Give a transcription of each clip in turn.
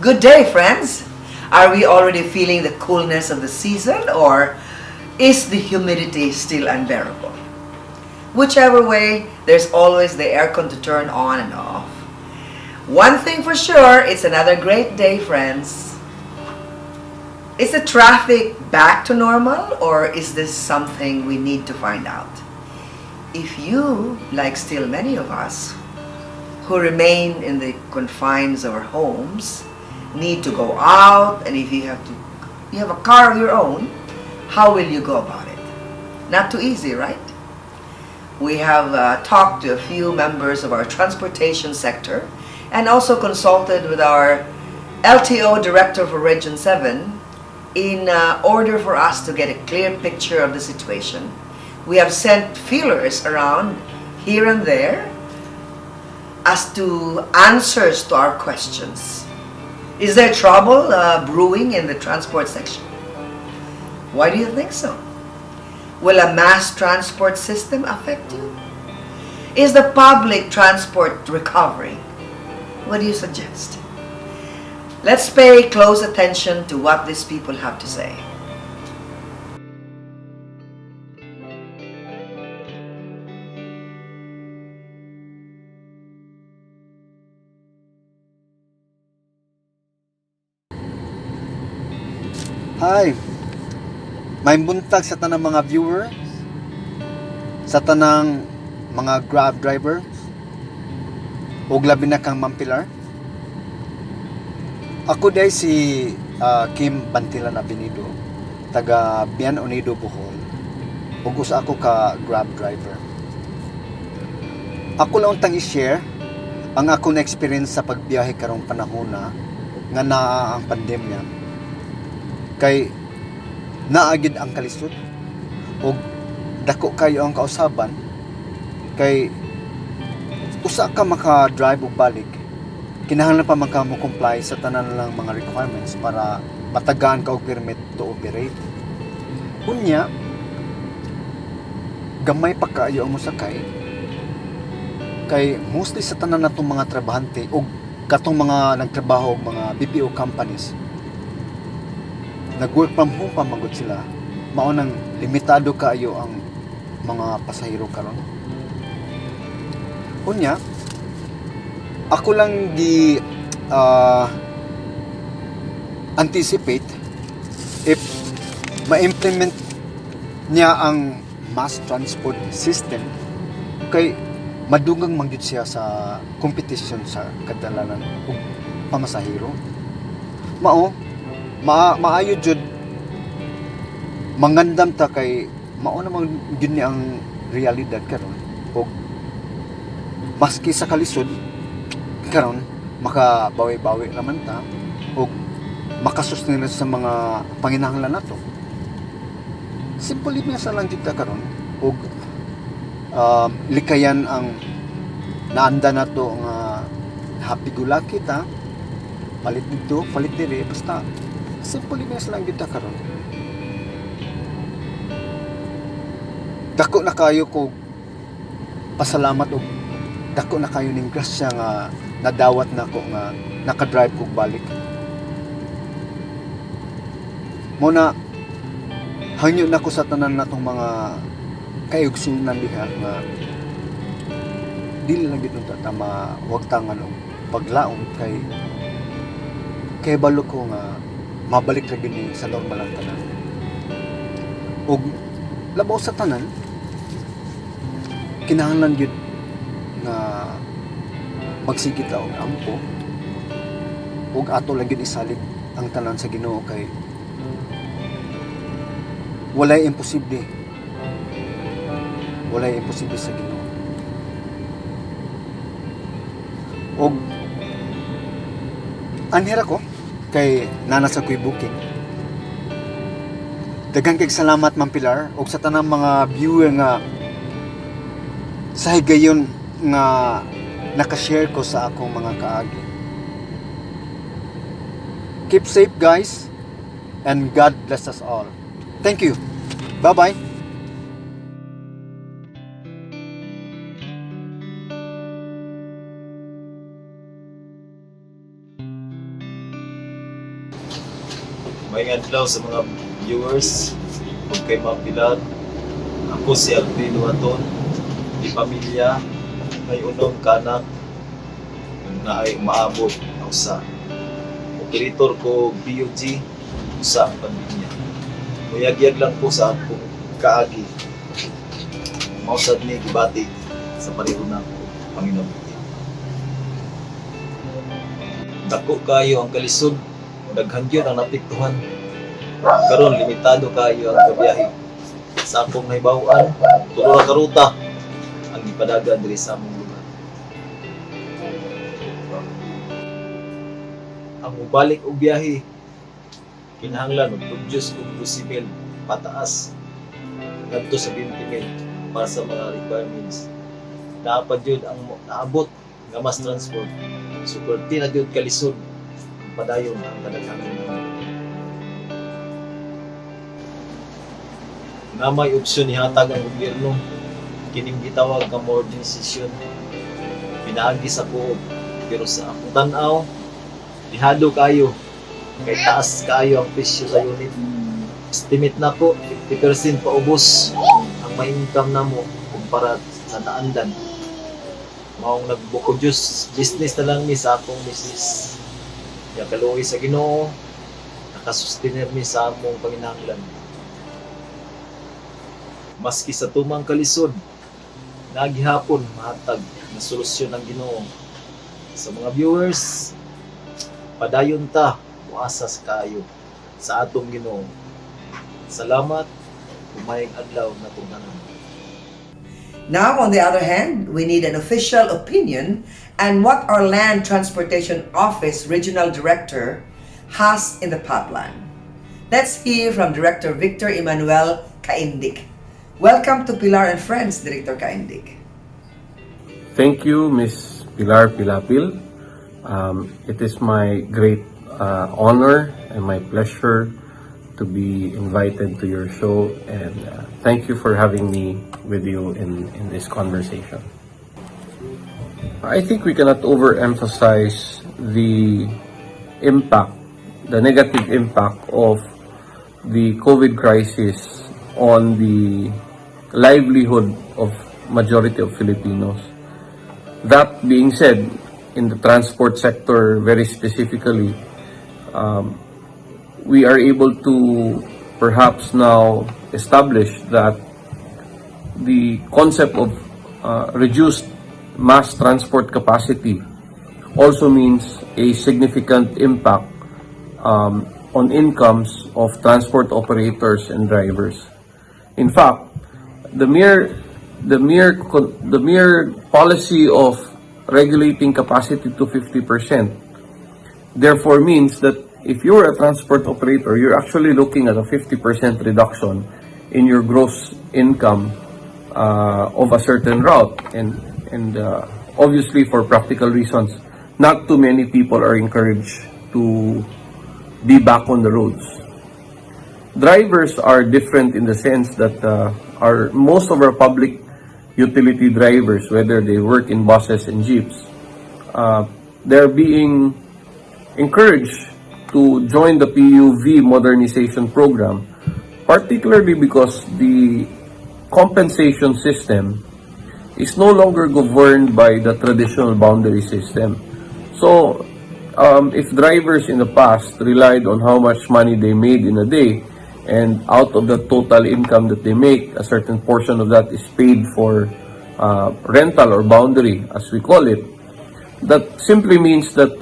Good day, friends. Are we already feeling the coolness of the season, or is the humidity still unbearable? Whichever way, there's always the aircon to turn on and off. One thing for sure, it's another great day, friends. Is the traffic back to normal, or is this something we need to find out? If you, like still many of us, who remain in the confines of our homes, need to go out, and if you have a car of your own, how will you go about it? Not too easy, right? We have talked to a few members of our transportation sector and also consulted with our LTO director for Region 7 in order for us to get a clear picture of the situation. We have sent feelers around here and there as to answers to our questions. Is there trouble brewing in the transport section? Why do you think so? Will a mass transport system affect you? Is the public transport recovering? What do you suggest? Let's pay close attention to what these people have to say. Hi! May buntag sa tanang mga viewers, sa tanang mga Grab drivers, ug labi na kang Ma'am Pilar. Ako day si Kim Bantilan Abinido, taga Bian Unido, Bohol. Ug usa ako ka Grab driver. Ako lang tang i-share ang ako na experience sa pagbiyahe karong panahon na nga naa ang pandemya. Kay naagid ang kalisod o dako kayo ang kausaban kay usa ka maka-drive og balik, kinahanglan pa man ka mo comply sa tanan lang mga requirements para matagaan ka og permit to operate. Unya gamay pa kaayo ang musakay kay mostly sa tanan natong mga trabahante o katong mga nagtrabaho og mga BPO companies, nag-work from home pa magud sila, mao nang limitado kaayo ang mga pasahero karon. Unya ako lang gi anticipate if ma-implement niya ang mass transport system, kay madugang mangyud siya sa competition sa kadalanan ug pamasahero. Maayo jud mangandam ta kay mao naman gyud ni ang realidad karon, ug maski sa kalisod karon makabawi-bawi naman ta ug makasustain sa mga panginahanglan nato. Simple lang sa lang jud ta karon ug likayan ang naanda nato nga happy go lucky ta, palit dito palit dire, basta simple lang gyud ta karon. Dako na kayo ko pasalamat og dako na kayo ning grasya nga nadawat nako nga naka-drive kog balik. Muna hangyo nako sa tanan natong mga kayugsunan diha nga dili lang gid ta wag tangan og paglaom kay balo ko nga mabalik ra gini sa normal ang tanan. Og labaw sa tanan kinahanglan gyud nga magsigit og ampo ug ato lang gyud isalig ang tanan sa Ginoo, kay walay imposible sa Ginoo. Og anhira ko kay nana sa kuy booking. Daghang kay salamat Ma'am Pilar og sa tanang mga viewer nga sa higayon nga nakashare ko sa akong mga kaagi. Keep safe guys, and God bless us all. Thank you. Bye-bye. May adlaw sa mga viewers, huwag kay Ma'am Pilar. Ako si Alfredo Aton, di pamilya, may unong kanak, na ay umaabot ang usa. Operator ko PUG, usa ang pamilya. Muyagyag lang po sa akong kaagi. Mausad ni gibati sa parihuna ko, Panginoon. Dako kayo ang kalisod, daghan yun ang napiktuhan. Karon limitado kayo ang kabiyahe. Sa akong nahibawan, tulo ra karuta ang ipadagan diri sa among lugar. Ang mubalik og biyahe, kinahanglan og produce og 12,000 pataas ngadto sa 20,000 para sa mga requirements. Dapat yun ang naabot nga mass transport. Super na yun kalisod ang padayon ang kadaghanan namin. Na may opsyon ihatag ang gobyerno, kining gitawag ka modernisasyon. Pinaagi sa kuob, pero sa akong tanaw, lihado kayo, kay taas kayo ang presyo sa unit. Estimate na ko, 50% paubos ang may income na mo kumpara sa naandan. Maong nagbuko Diyos, business na lang mi sa akong business. Kaya kaluoy sa Ginoo, nakasustainer mi sa among panginahanglan. Maski sa tumang kalisod, nagihapon mahatag na solusyon ng Ginoo. Sa mga viewers, padayon ta, muasas kayo sa atong Ginoo. Salamat, umayong adlaw na tunghanan. Now, on the other hand, we need an official opinion and what our Land Transportation Office Regional Director has in the pipeline. Let's hear from Director Victor Emmanuel Caindic. Welcome to Pilar and Friends, Director Caindic. Thank you, Ms. Pilar Pilapil. It is my great honor and my pleasure to be invited to your show, and thank you for having me with you in this conversation. I think we cannot overemphasize the impact, the negative impact of the COVID crisis on the livelihood of majority of Filipinos. That being said, in the transport sector very specifically, we are able to perhaps now establish that the concept of reduced mass transport capacity also means a significant impact on incomes of transport operators and drivers. In fact, the mere policy of regulating capacity to 50% therefore means that if you're a transport operator, you're actually looking at a 50% reduction in your gross income of a certain route, and obviously for practical reasons, not too many people are encouraged to be back on the roads. Drivers are different in the sense that most of our public utility drivers, whether they work in buses and jeeps, they're being encouraged to join the PUV modernization program, particularly because the compensation system is no longer governed by the traditional boundary system. So, if drivers in the past relied on how much money they made in a day, and out of the total income that they make, a certain portion of that is paid for rental or boundary, as we call it, that simply means that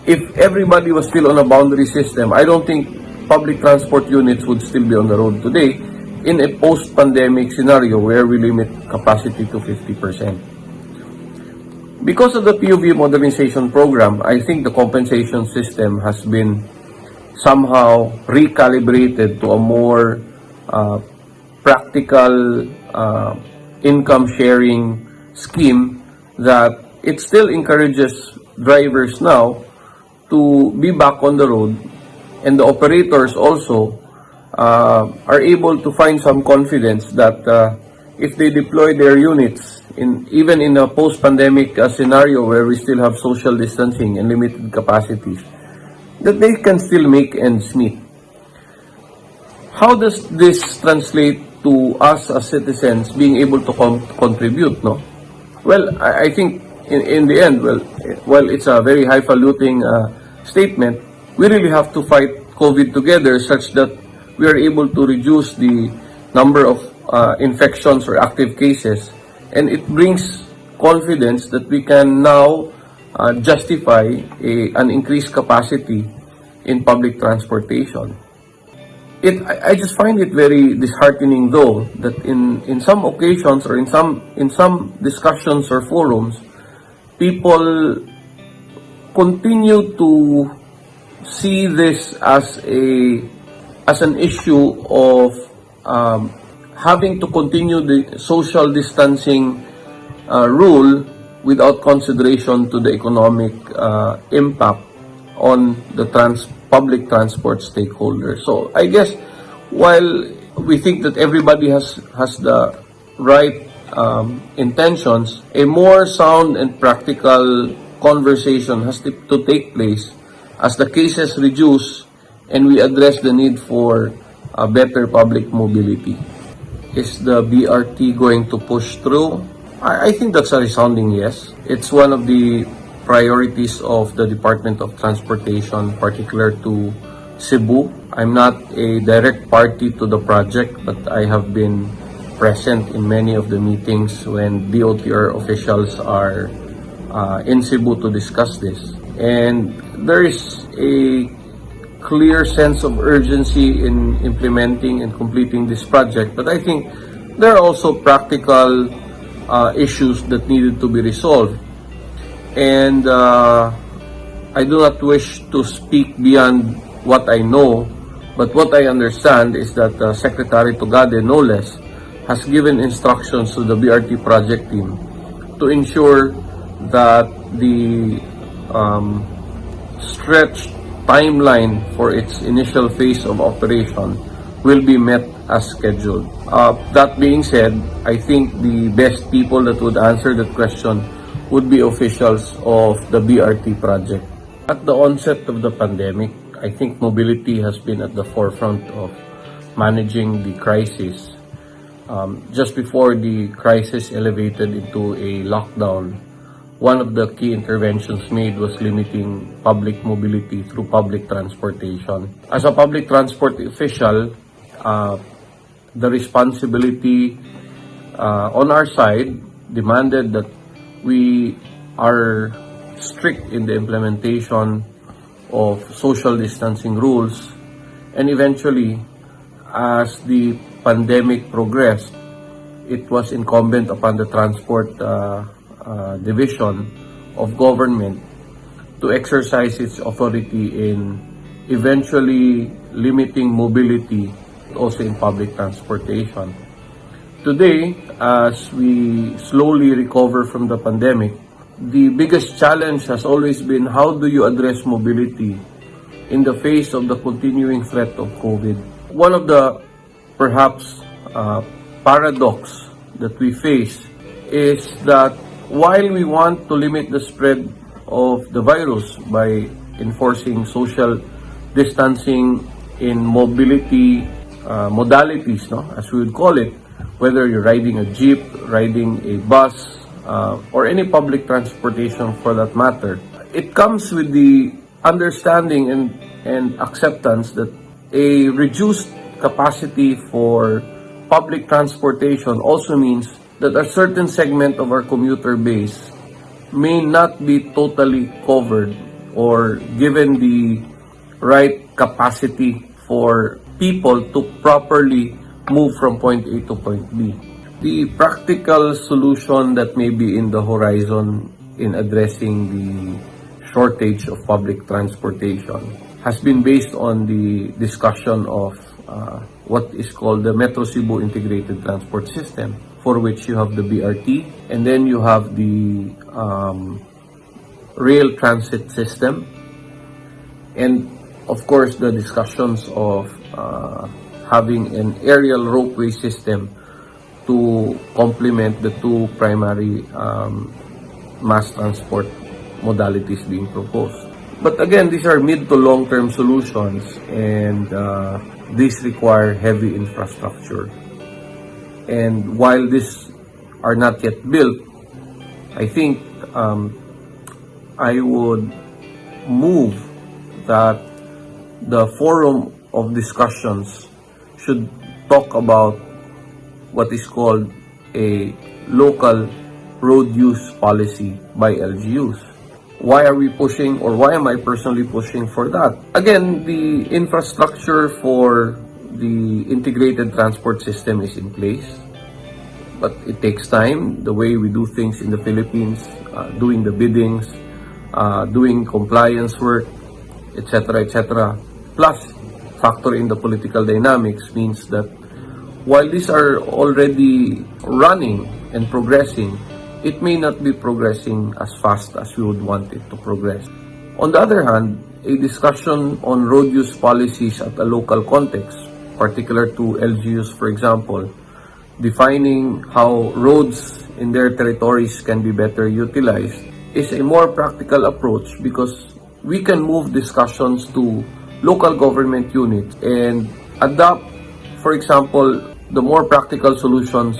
if everybody was still on a boundary system, I don't think public transport units would still be on the road today in a post-pandemic scenario where we limit capacity to 50%. Because of the PUV modernization program, I think the compensation system has been somehow recalibrated to a more practical income sharing scheme that it still encourages drivers now to be back on the road, and the operators also are able to find some confidence that if they deploy their units even in a post-pandemic scenario where we still have social distancing and limited capacities, that they can still make ends meet. how does this translate to us as citizens being able to contribute, no? Well, I think in the end, well, while it's a very highfalutin statement, we really have to fight COVID together such that we are able to reduce the number of infections or active cases. And it brings confidence that we can now justify an increased capacity in public transportation. I just find it very disheartening though that in some occasions or in some discussions or forums, people continue to see this as an issue of having to continue the social distancing rule without consideration to the economic impact on the public transport stakeholders. So I guess while we think that everybody has the right intentions, a more sound and practical conversation has to take place as the cases reduce and we address the need for better public mobility. Is the BRT going to push through? I think that's a resounding yes. It's one of the priorities of the Department of Transportation, particular to Cebu. I'm not a direct party to the project, but I have been present in many of the meetings when DOTR officials are in Cebu to discuss this. And there is a clear sense of urgency in implementing and completing this project, but I think there are also practical issues that needed to be resolved. And I do not wish to speak beyond what I know, but what I understand is that Secretary Tugade, no less, has given instructions to the BRT project team to ensure that the stretched timeline for its initial phase of operation will be met as scheduled. That being said, I think the best people that would answer that question would be officials of the BRT project. At the onset of the pandemic, I think mobility has been at the forefront of managing the crisis. Just before the crisis elevated into a lockdown, one of the key interventions made was limiting public mobility through public transportation. As a public transport official, the responsibility on our side demanded that we are strict in the implementation of social distancing rules, and eventually, as the pandemic progressed, it was incumbent upon the transport division of government to exercise its authority in eventually limiting mobility also in public transportation. Today, as we slowly recover from the pandemic, the biggest challenge has always been how do you address mobility in the face of the continuing threat of COVID. One of the perhaps paradox that we face is that while we want to limit the spread of the virus by enforcing social distancing in mobility modalities, as we would call it, whether you're riding a jeep, riding a bus, or any public transportation for that matter, it comes with the understanding and acceptance that a reduced capacity for public transportation also means that a certain segment of our commuter base may not be totally covered or given the right capacity for people to properly move from point A to point B. The practical solution that may be in the horizon in addressing the shortage of public transportation has been based on the discussion of what is called the Metro Cebu Integrated Transport System, for which you have the BRT, and then you have the rail transit system, and of course the discussions of having an aerial ropeway system to complement the two primary mass transport modalities being proposed. But again, these are mid to long-term solutions, and these require heavy infrastructure. And while these are not yet built, I think I would move that the forum of discussions should talk about what is called a local road use policy by LGUs. Why are we pushing, or why am I personally pushing for that? Again, the infrastructure for the integrated transport system is in place, but it takes time. The way we do things in the Philippines, doing the biddings, doing compliance work, etc., plus factor in the political dynamics, means that while these are already running and progressing, it may not be progressing as fast as we would want it to progress. On the other hand, a discussion on road use policies at a local context, particular to LGUs, for example, defining how roads in their territories can be better utilized, is a more practical approach, because we can move discussions to local government units and adopt, for example, the more practical solutions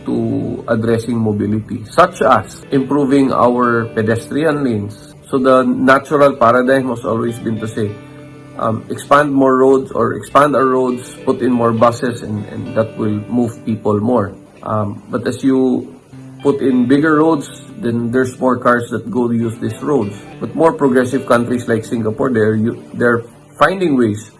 to addressing mobility, such as improving our pedestrian lanes. So the natural paradigm has always been to say, expand more roads, or expand our roads, put in more buses, and that will move people more. But as you put in bigger roads, then there's more cars that go to use these roads. But more progressive countries like Singapore, they're finding ways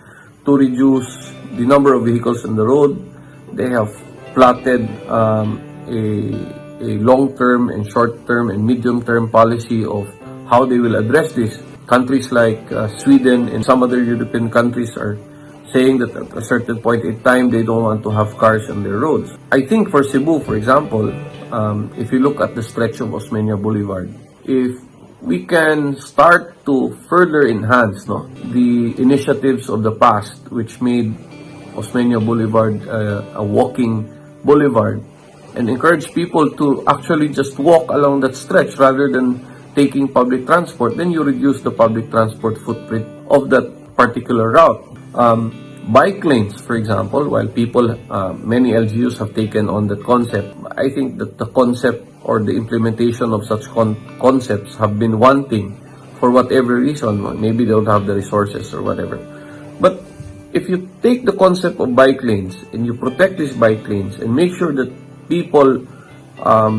to reduce the number of vehicles on the road. They have plotted a long-term and short-term and medium-term policy of how they will address this. Countries like Sweden and some other European countries are saying that at a certain point in time, they don't want to have cars on their roads. I think for Cebu, for example, if you look at the stretch of Osmeña Boulevard, if we can start to further enhance the initiatives of the past, which made Osmeña Boulevard a walking boulevard, and encourage people to actually just walk along that stretch rather than taking public transport, then you reduce the public transport footprint of that particular route. Bike lanes, for example, while many LGUs have taken on that concept, I think that the concept or the implementation of such concepts have been wanting for whatever reason. Maybe they don't have the resources or whatever. But if you take the concept of bike lanes and you protect these bike lanes and make sure that people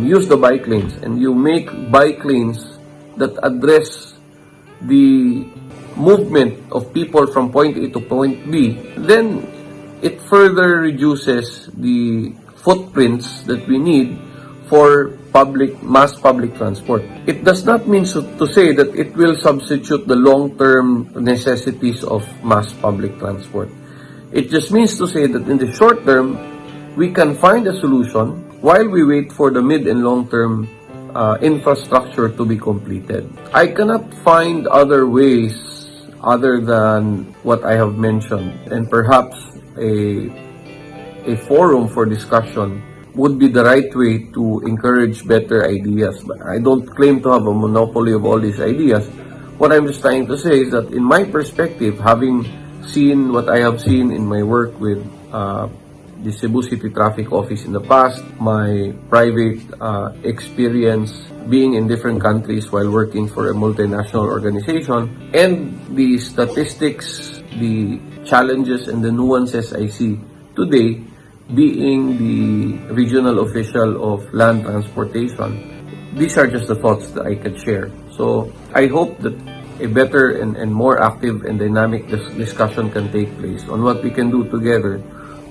use the bike lanes, and you make bike lanes that address the movement of people from point A to point B, then it further reduces the footprints that we need for mass public transport. It does not mean to say that it will substitute the long-term necessities of mass public transport. It just means to say that in the short term, we can find a solution while we wait for the mid and long-term infrastructure to be completed. I cannot find other ways other than what I have mentioned, and perhaps a forum for discussion would be the right way to encourage better ideas. But I don't claim to have a monopoly of all these ideas. What I'm just trying to say is that in my perspective, having seen what I have seen in my work with the Cebu City Traffic Office in the past, my private experience being in different countries while working for a multinational organization, and the statistics, the challenges, and the nuances I see today being the regional official of land transportation. These are just the thoughts that I could share. So I hope that a better and more active and dynamic discussion can take place on what we can do together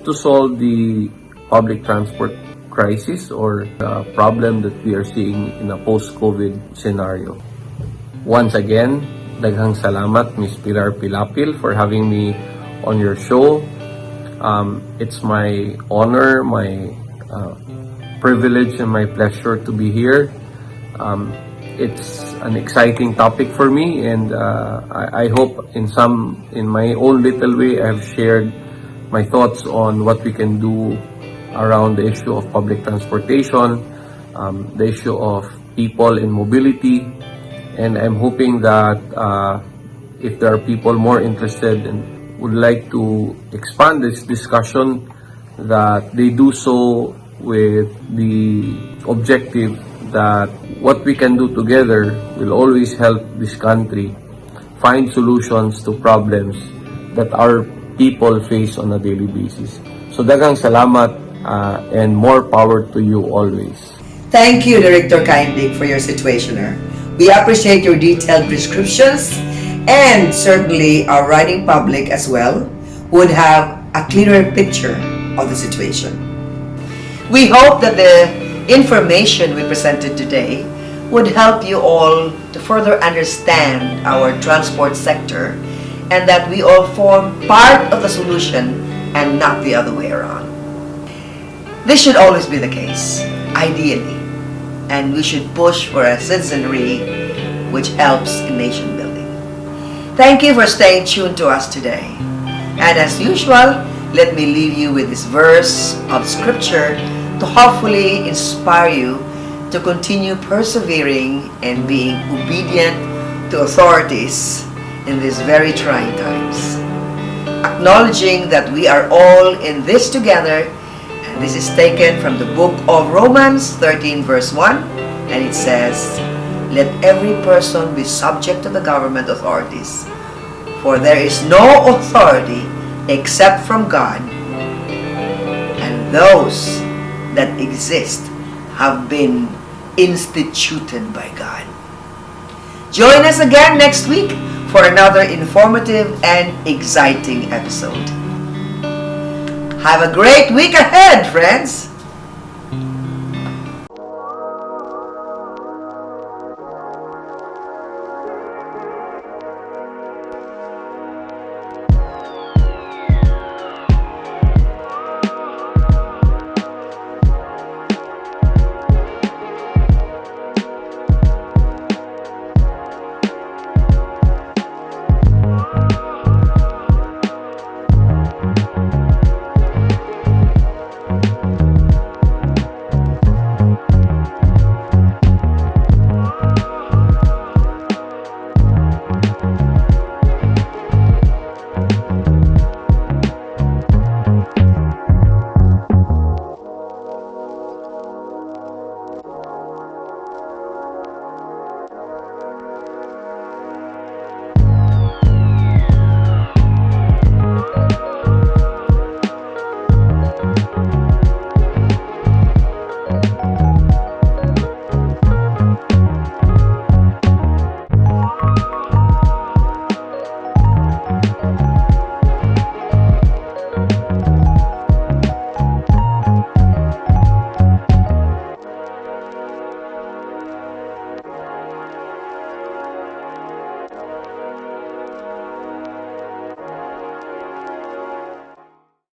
to solve the public transport crisis or the problem that we are seeing in a post-COVID scenario. Once again, daghang salamat, Ms. Pilar Pilapil, for having me on your show. It's my honor, my privilege, and my pleasure to be here. It's an exciting topic for me, and I hope in my own little way I have shared my thoughts on what we can do around the issue of public transportation, the issue of people in mobility, and I'm hoping that if there are people more interested in would like to expand this discussion, that they do so with the objective that what we can do together will always help this country find solutions to problems that our people face on a daily basis. So daghang salamat and more power to you always. Thank you, Director Kaindig, for your situationer. We appreciate your detailed prescriptions, and certainly our writing public as well would have a clearer picture of the situation. We hope that the information we presented today would help you all to further understand our transport sector, and that we all form part of the solution and not the other way around. This should always be the case, ideally, and we should push for a citizenry which helps in nation building. Thank you for staying tuned to us today. And as usual, let me leave you with this verse of scripture to hopefully inspire you to continue persevering and being obedient to authorities in these very trying times. Acknowledging that we are all in this together, and this is taken from the book of Romans 13 verse 1, and it says, "Let every person be subject to the government authorities, for there is no authority except from God, and those that exist have been instituted by God." Join us again next week for another informative and exciting episode. Have a great week ahead, friends!